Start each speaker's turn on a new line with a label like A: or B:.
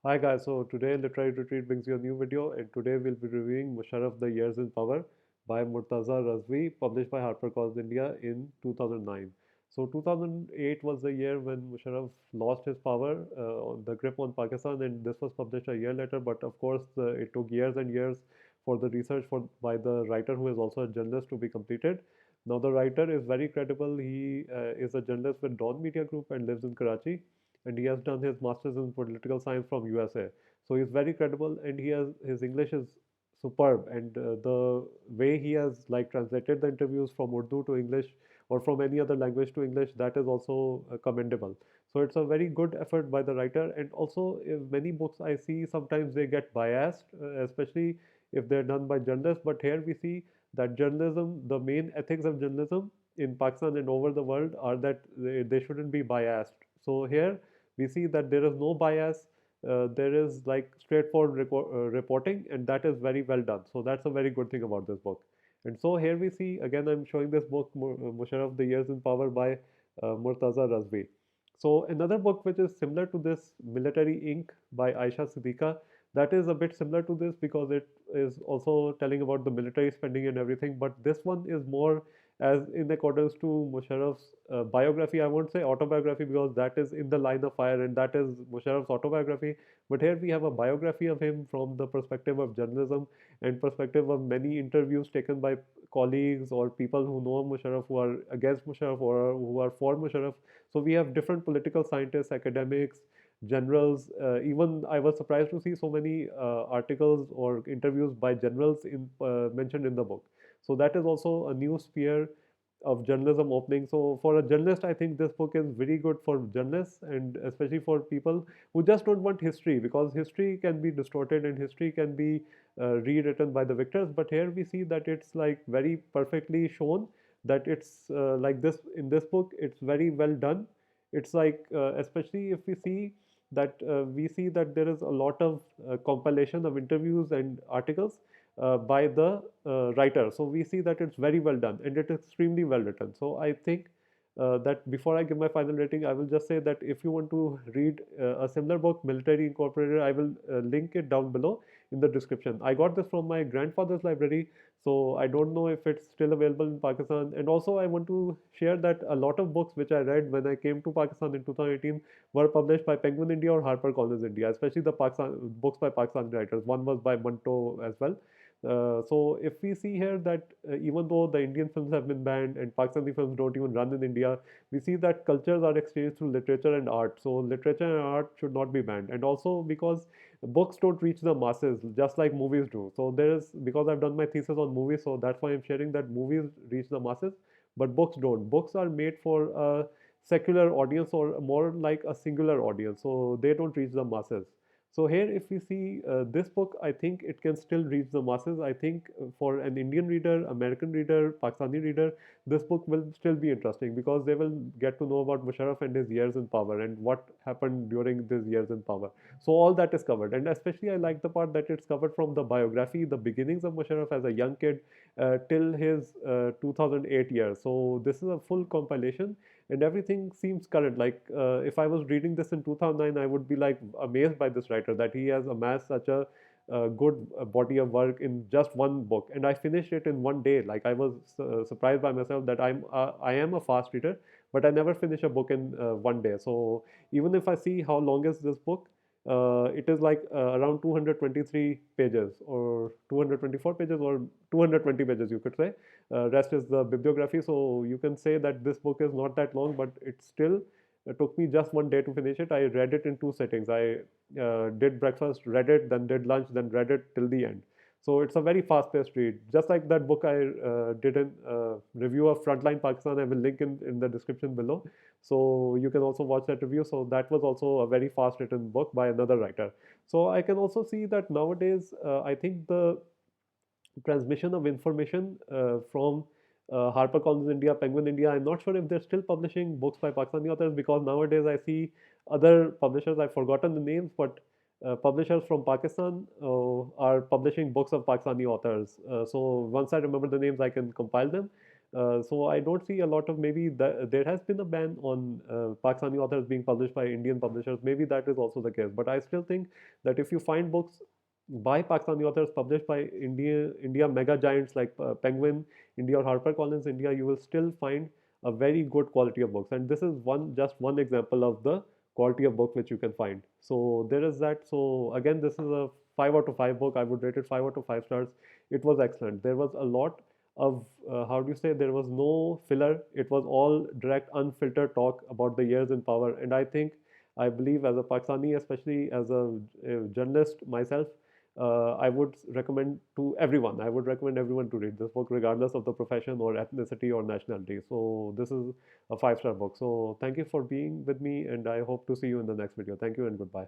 A: Hi guys, so today Literary Retreat brings you a new video and today we'll be reviewing Musharraf The Years in Power by Murtaza Razvi, published by Harper Collins India in 2009. So 2008 was the year when Musharraf lost his power, on the grip on Pakistan, and this was published a year later, but of course it took years and years for the research by the writer, who is also a journalist, to be completed. Now the writer is very credible. He is a journalist with Dawn Media Group and lives in Karachi, and he has done his master's in political science from USA. So he's very credible, and his English is superb, and the way he has like translated the interviews from Urdu to English or from any other language to English, that is also commendable. So it's a very good effort by the writer, and also many books I see sometimes they get biased, especially if they're done by journalists. But here we see that journalism, the main ethics of journalism in Pakistan and over the world are that they shouldn't be biased. So here we see that there is no bias. There is like straightforward reporting, and that is very well done. So that's a very good thing about this book. And so here we see again, I'm showing this book, Musharraf, The Years in Power by Murtaza Razvi. So another book which is similar to this, Military Inc. by Aisha Siddiqa, that is a bit similar to this because it is also telling about the military spending and everything. But this one is more as in accordance to Musharraf's biography. I won't say autobiography because that is in the line of fire and that is Musharraf's autobiography. But here we have a biography of him from the perspective of journalism and perspective of many interviews taken by colleagues or people who know Musharraf, who are against Musharraf or who are for Musharraf. So we have different political scientists, academics, generals. Even I was surprised to see so many articles or interviews by generals mentioned in the book. So that is also a new sphere of journalism opening. So for a journalist, I think this book is very good for journalists and especially for people who just don't want history, because history can be distorted and history can be rewritten by the victors. But here we see that it's like very perfectly shown that it's like this in this book. It's very well done. It's like especially if we see that there is a lot of compilation of interviews and articles by the writer. So we see that it's very well done and it is extremely well written. So I think that before I give my final rating, I will just say that if you want to read a similar book, Military Incorporated, I will link it down below in the description. I got this from my grandfather's library, so I don't know if it's still available in Pakistan. And also, I want to share that a lot of books which I read when I came to Pakistan in 2018 were published by Penguin India or Harper Collins India, especially the Pakistan books by Pakistani writers. One was by Manto as well. So if we see here that even though the Indian films have been banned and Pakistani films don't even run in India, we see that cultures are exchanged through literature and art. So literature and art should not be banned. And also because books don't reach the masses just like movies do. So there is, because I've done my thesis on movies, so that's why I'm sharing that movies reach the masses, but books don't. Books are made for a secular audience or more like a singular audience. So they don't reach the masses. So here, if we see this book, I think it can still reach the masses. I think for an Indian reader, American reader, Pakistani reader, this book will still be interesting because they will get to know about Musharraf and his years in power and what happened during these years in power. So all that is covered, and especially I like the part that it's covered from the biography, the beginnings of Musharraf as a young kid till his 2008 years. So this is a full compilation and everything seems current. Like if I was reading this in 2009, I would be like amazed by this writer that he has amassed such a good body of work in just one book, and I finished it in one day. Like I was surprised by myself that I am a fast reader, but I never finish a book in one day. So even if I see how long is this book, it is like around 223 pages or 224 pages or 220 pages, you could say. Rest is the bibliography. So you can say that this book is not that long, but it still took me just one day to finish it. I read it in two sittings. I did breakfast, read it, then did lunch, then read it till the end. So it's a very fast-paced read. Just like that book I did a review of Frontline Pakistan. I will link in the description below. So you can also watch that review. So that was also a very fast written book by another writer. So I can also see that nowadays, I think the transmission of information from HarperCollins India, Penguin India. I'm not sure if they're still publishing books by Pakistani authors because nowadays I see other publishers, I've forgotten the names, but publishers from Pakistan are publishing books of Pakistani authors. So once I remember the names, I can compile them. So I don't see a lot of, maybe there has been a ban on Pakistani authors being published by Indian publishers. Maybe that is also the case. But I still think that if you find books by Pakistani authors published by India mega giants like Penguin India or Harper Collins India, you will still find a very good quality of books. And this is just one example of the quality of book which you can find. So there is that. So again, this is a 5 out of 5 book. I would rate it 5 out of 5 stars. It was excellent. There was a lot of how do you say, there was no filler. It was all direct, unfiltered talk about the years in power. And I believe as a Pakistani, especially as a journalist myself, I would recommend to everyone. I would recommend everyone to read this book, regardless of the profession or ethnicity or nationality. So this is a 5-star book. So thank you for being with me, and I hope to see you in the next video. Thank you and goodbye.